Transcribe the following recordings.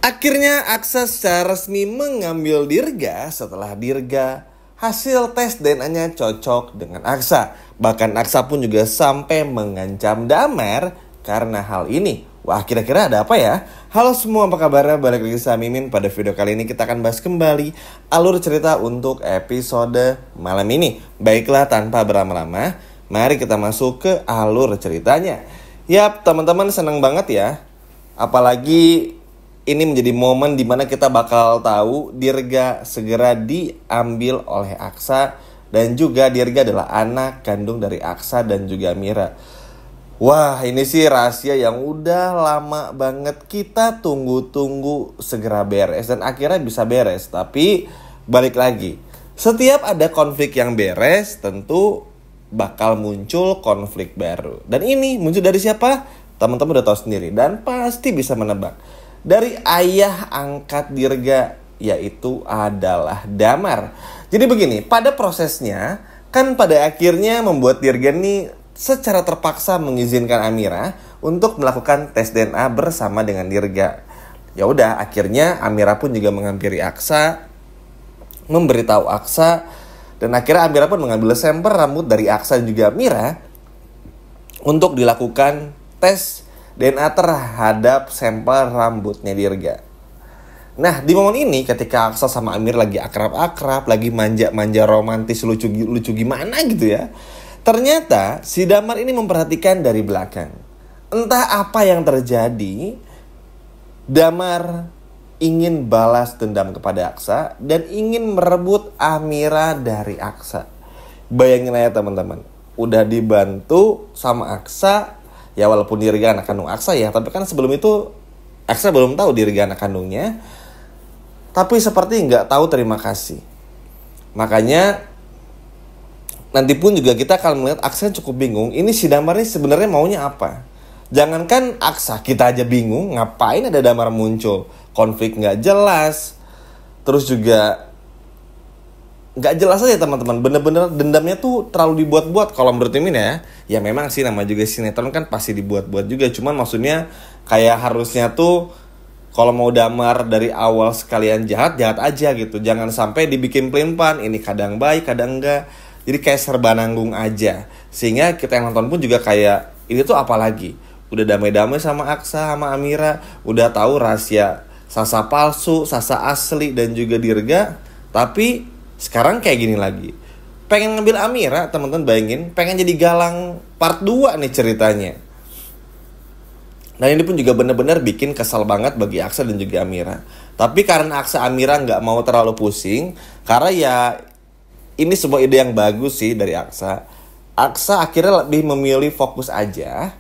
Akhirnya Aksa secara resmi mengambil Dirga setelah Dirga hasil tes DNA-nya cocok dengan Aksa. Bahkan Aksa pun juga sampai mengancam Damar karena hal ini. Wah, kira-kira ada apa ya? Halo semua, apa kabarnya? Balik lagi sama Mimin. Pada video kali ini kita akan bahas kembali alur cerita untuk episode malam ini. Baiklah, tanpa berlama-lama, mari kita masuk ke alur ceritanya. Yap, teman-teman, senang banget ya. Apalagi ini menjadi momen dimana kita bakal tahu Dirga segera diambil oleh Aksa. Dan juga Dirga adalah anak kandung dari Aksa dan juga Mira. Wah, ini sih rahasia yang udah lama banget kita tunggu-tunggu segera beres. Dan akhirnya bisa beres. Tapi balik lagi, setiap ada konflik yang beres tentu bakal muncul konflik baru. Dan ini muncul dari siapa? Teman-teman udah tahu sendiri dan pasti bisa menebak. Dari ayah angkat Dirga, yaitu adalah Damar. Jadi begini, pada prosesnya kan pada akhirnya membuat Dirga ini secara terpaksa mengizinkan Amira untuk melakukan tes DNA bersama dengan Dirga. Ya udah, akhirnya Amira pun juga menghampiri Aksa, memberitahu Aksa, dan akhirnya Amira pun mengambil sampel rambut dari Aksa dan juga Amira untuk dilakukan tes DNA terhadap sampel rambutnya Dirga. Nah, di momen ini ketika Aksa sama Amir lagi akrab-akrab, lagi manja-manja romantis, lucu gimana gitu ya. Ternyata si Damar ini memperhatikan dari belakang. Entah apa yang terjadi, Damar ingin balas dendam kepada Aksa dan ingin merebut Amira dari Aksa. Bayangin aja teman-teman, udah dibantu sama Aksa. Ya walaupun Dirga anak kandung Aksa ya, tapi kan sebelum itu Aksa belum tahu Dirga anak kandungnya. Tapi seperti nggak tahu terima kasih. Makanya nanti pun juga kita akan melihat Aksa cukup bingung. Ini si Damar ini sebenarnya maunya apa? Jangankan Aksa, kita aja bingung ngapain ada Damar muncul. Konflik nggak jelas. Terus juga nggak jelas aja teman-teman, bener-bener dendamnya tuh terlalu dibuat-buat kalau menurut Mimin ya. Ya memang sih nama juga sinetron kan pasti dibuat-buat juga. Cuman maksudnya kayak harusnya tuh kalau mau Damar dari awal sekalian jahat aja gitu. Jangan sampai dibikin pelin-pelan, ini kadang baik kadang enggak. Jadi kayak serba nanggung aja. Sehingga kita yang nonton pun juga kayak ini tuh apa lagi? Udah damai-damai sama Aksa sama Amira, udah tahu rahasia Sasa palsu, Sasa asli dan juga Dirga, tapi sekarang kayak gini lagi. Pengen ngambil Amira, teman-teman bayangin, pengen jadi Galang part 2 nih ceritanya. Dan ini pun juga benar-benar bikin kesal banget bagi Aksa dan juga Amira. Tapi karena Aksa Amira nggak mau terlalu pusing, karena ya ini sebuah ide yang bagus sih dari Aksa. Aksa akhirnya lebih memilih fokus aja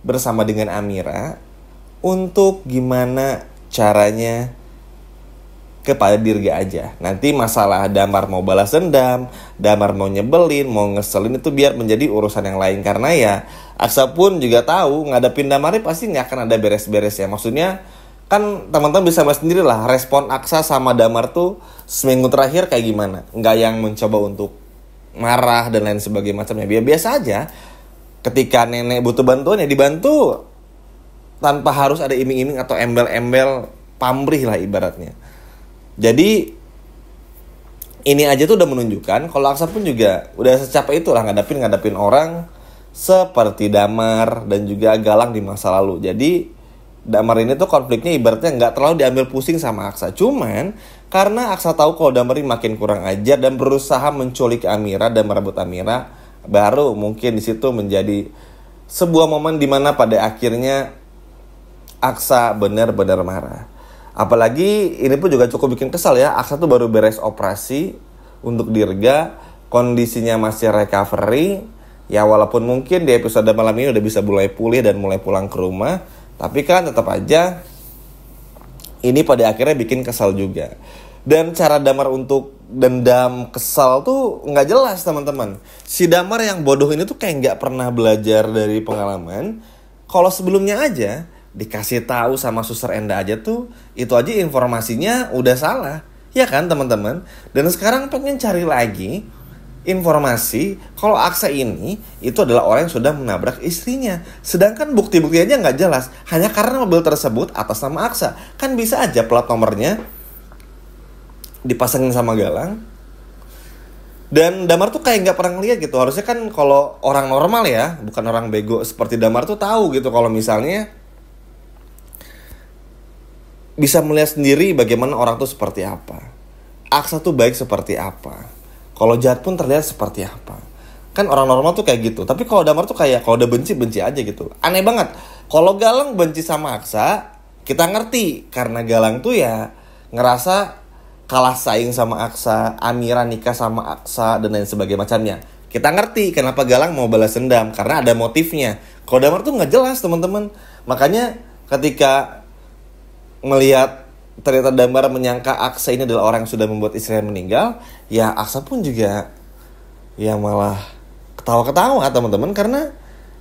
bersama dengan Amira untuk gimana caranya kepada Dirga aja. Nanti masalah Damar mau balas dendam, Damar mau nyebelin, mau ngeselin itu biar menjadi urusan yang lain. Karena ya Aksa pun juga tahu ngadepin Damar pasti nggak akan ada beres-beres ya. Maksudnya kan teman-teman bisa bahas sendiri lah respon Aksa sama Damar tuh seminggu terakhir kayak gimana. Nggak yang mencoba untuk marah dan lain sebagainya macamnya. Biasa aja. Ketika nenek butuh bantuan ya dibantu tanpa harus ada iming-iming atau embel-embel pamrih lah ibaratnya. Jadi ini aja tuh udah menunjukkan kalau Aksa pun juga udah secapek itulah ngadapin orang seperti Damar dan juga Galang di masa lalu. Jadi Damar ini tuh konfliknya ibaratnya nggak terlalu diambil pusing sama Aksa. Cuman karena Aksa tahu kalau Damar ini makin kurang ajar dan berusaha menculik Amira dan merebut Amira, baru mungkin di situ menjadi sebuah momen dimana pada akhirnya Aksa benar-benar marah. Apalagi ini pun juga cukup bikin kesal ya. Aksa tuh baru beres operasi untuk Dirga, kondisinya masih recovery. Ya walaupun mungkin di episode malam ini udah bisa mulai pulih dan mulai pulang ke rumah, tapi kan tetap aja ini pada akhirnya bikin kesal juga. Dan cara Damar untuk dendam kesal tuh nggak jelas teman-teman. Si Damar yang bodoh ini tuh kayak nggak pernah belajar dari pengalaman. Kalau sebelumnya aja dikasih tahu sama Suster Enda aja tuh itu aja informasinya udah salah, ya kan teman-teman? Dan sekarang pengen cari lagi informasi kalau Aksa ini itu adalah orang yang sudah menabrak istrinya. Sedangkan bukti-bukti aja nggak jelas. Hanya karena mobil tersebut atas nama Aksa. Kan bisa aja plat nomornya dipasangin sama Galang. Dan Damar tuh kayak nggak pernah ngeliat gitu. Harusnya kan kalau orang normal ya, bukan orang bego seperti Damar tuh tahu gitu kalau misalnya bisa melihat sendiri bagaimana orang tuh seperti apa. Aksa tuh baik seperti apa. Kalau jahat pun terlihat seperti apa. Kan orang normal tuh kayak gitu. Tapi kalau Damar tuh kayak kalau udah benci aja gitu. Aneh banget. Kalau Galang benci sama Aksa, kita ngerti. Karena Galang tuh ya ngerasa kalah saing sama Aksa, Amira nikah sama Aksa, dan lain sebagainya macamnya. Kita ngerti kenapa Galang mau balas dendam. Karena ada motifnya. Kalau Damar tuh nggak jelas teman-teman. Makanya ketika melihat ternyata Damar menyangka Aksa ini adalah orang yang sudah membuat istrinya meninggal, ya Aksa pun juga ya malah ketawa-ketawa teman-teman, karena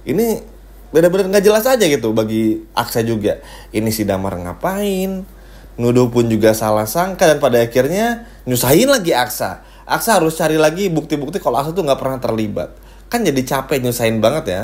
ini benar-benar nggak jelas aja gitu bagi Aksa juga. Ini si Damar ngapain? Nuduh pun juga salah sangka, dan pada akhirnya nyusahin lagi Aksa. Aksa harus cari lagi bukti-bukti kalau Aksa tuh nggak pernah terlibat. Kan jadi capek nyusahin banget ya.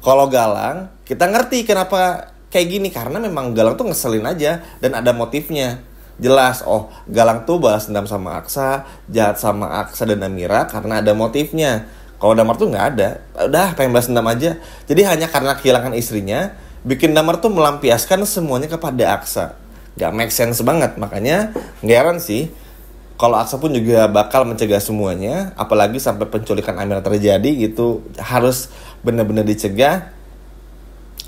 Kalau Galang, kita ngerti kenapa kayak gini, karena memang Galang tuh ngeselin aja dan ada motifnya. Jelas, oh Galang tuh balas dendam sama Aksa, jahat sama Aksa dan Amira karena ada motifnya. Kalau Damar tuh nggak ada, udah pengen balas dendam aja. Jadi hanya karena kehilangan istrinya, bikin Damar tuh melampiaskan semuanya kepada Aksa. Gak make sense banget, makanya gak heran sih kalau Aksa pun juga bakal mencegah semuanya, apalagi sampai penculikan Amira terjadi gitu, harus benar-benar dicegah.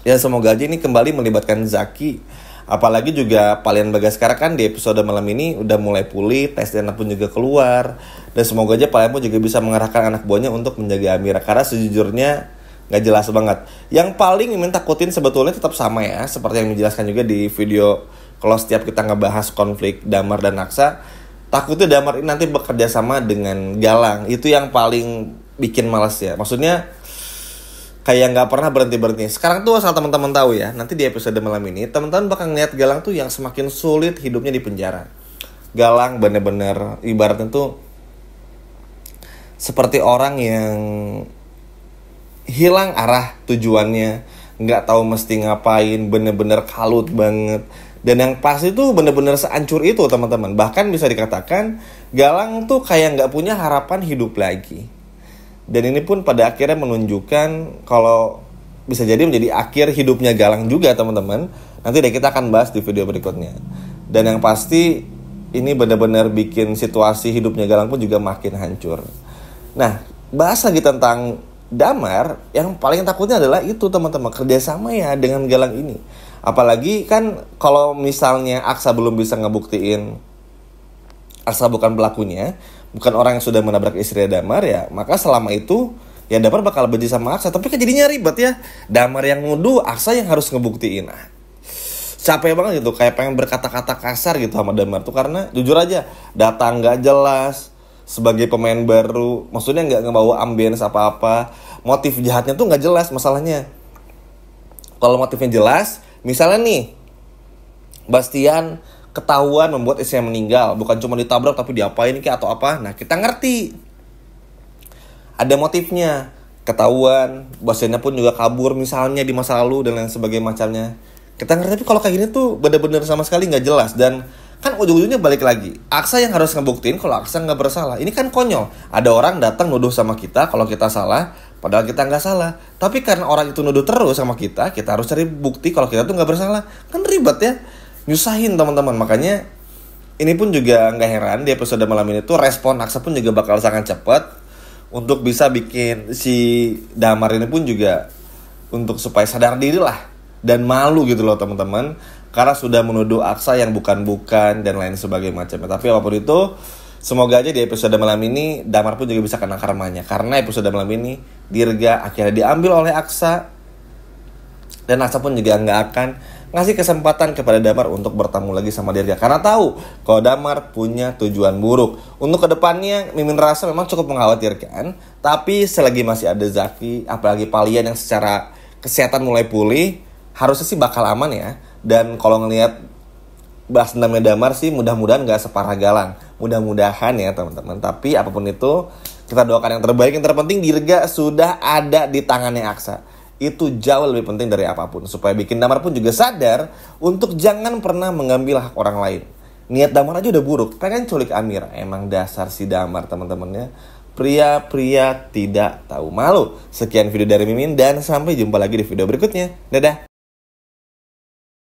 Ya semoga aja ini kembali melibatkan Zaki. Apalagi juga Palian Bagaskara kan di episode malam ini udah mulai pulih, tes DNA pun juga keluar. Dan semoga aja Palian pun juga bisa mengarahkan anak buahnya untuk menjaga Amira. Karena sejujurnya gak jelas banget. Yang paling Mimin takutin sebetulnya tetap sama ya, seperti yang menjelaskan juga di video kalau setiap kita ngebahas konflik Damar dan Aksa. Takutnya Damar ini nanti bekerja sama dengan Galang. Itu yang paling bikin malas ya. Maksudnya kayak nggak pernah berhenti. Sekarang tuh asal teman-teman tahu ya, nanti di episode malam ini teman-teman bakal ngeliat Galang tuh yang semakin sulit hidupnya di penjara. Galang bener-bener ibaratnya tuh seperti orang yang hilang arah tujuannya, nggak tahu mesti ngapain, bener-bener kalut banget. Dan yang pasti tuh bener-bener sehancur itu teman-teman. Bahkan bisa dikatakan Galang tuh kayak nggak punya harapan hidup lagi. Dan ini pun pada akhirnya menunjukkan kalau bisa jadi menjadi akhir hidupnya Galang juga teman-teman. Nanti deh kita akan bahas di video berikutnya. Dan yang pasti ini benar-benar bikin situasi hidupnya Galang pun juga makin hancur. Nah, bahas lagi tentang Damar, yang paling takutnya adalah itu teman-teman, kerjasama ya dengan Galang ini. Apalagi kan kalau misalnya Aksa belum bisa ngebuktiin Aksa bukan pelakunya, bukan orang yang sudah menabrak istri Damar ya, maka selama itu ya Damar bakal benci sama Aksa. Tapi kan jadinya ribet ya, Damar yang nuduh, Aksa yang harus ngebuktiin. Capek banget gitu, kayak pengen berkata-kata kasar gitu sama Damar tuh, karena jujur aja data nggak jelas. Sebagai pemain baru, maksudnya nggak ngebawa ambience apa-apa, motif jahatnya tuh nggak jelas masalahnya. Kalau motifnya jelas, misalnya nih Bastian ketahuan membuat istrinya meninggal, bukan cuma ditabrak tapi diapain kayak atau apa, nah kita ngerti ada motifnya, ketahuan Bastiannya pun juga kabur misalnya di masa lalu dan lain sebagainya macamnya, kita ngerti. Tapi kalau kayak gini tuh bener-bener sama sekali nggak jelas. Dan kan ujung-ujungnya balik lagi, Aksa yang harus ngebuktiin kalau Aksa nggak bersalah. Ini kan konyol, ada orang datang nuduh sama kita kalau kita salah, padahal kita nggak salah. Tapi karena orang itu nuduh terus sama kita harus cari bukti kalau kita tuh nggak bersalah. Kan ribet ya, nyusahin teman-teman. Makanya ini pun juga nggak heran di episode malam ini tuh respon Aksa pun juga bakal sangat cepat untuk bisa bikin si Damar ini pun juga untuk supaya sadar diri lah dan malu gitu loh teman-teman, karena sudah menuduh Aksa yang bukan-bukan dan lain sebagainya macamnya. Tapi apapun itu, semoga aja di episode malam ini Damar pun juga bisa kena karmanya. Karena episode malam ini Dirga akhirnya diambil oleh Aksa, dan Aksa pun juga nggak akan ngasih kesempatan kepada Damar untuk bertemu lagi sama Dirga, karena tahu kalau Damar punya tujuan buruk. Untuk kedepannya Mimin rasa memang cukup mengkhawatirkan, tapi selagi masih ada Zaki, apalagi Palian yang secara kesehatan mulai pulih, harusnya sih bakal aman ya. Dan kalau ngelihat balas dendamnya Damar sih mudah-mudahan gak separah Galang, mudah-mudahan ya teman-teman. Tapi apapun itu, Kita doakan yang terbaik. Yang terpenting Dirga sudah ada di tangannya Aksa. Itu jauh lebih penting dari apapun. Supaya bikin Damar pun juga sadar untuk jangan pernah mengambil hak orang lain. Niat Damar aja udah buruk, pengen culik Amira. Emang dasar si Damar, teman-temannya. Pria-pria tidak tahu malu. Sekian video dari Mimin dan sampai jumpa lagi di video berikutnya. Dadah.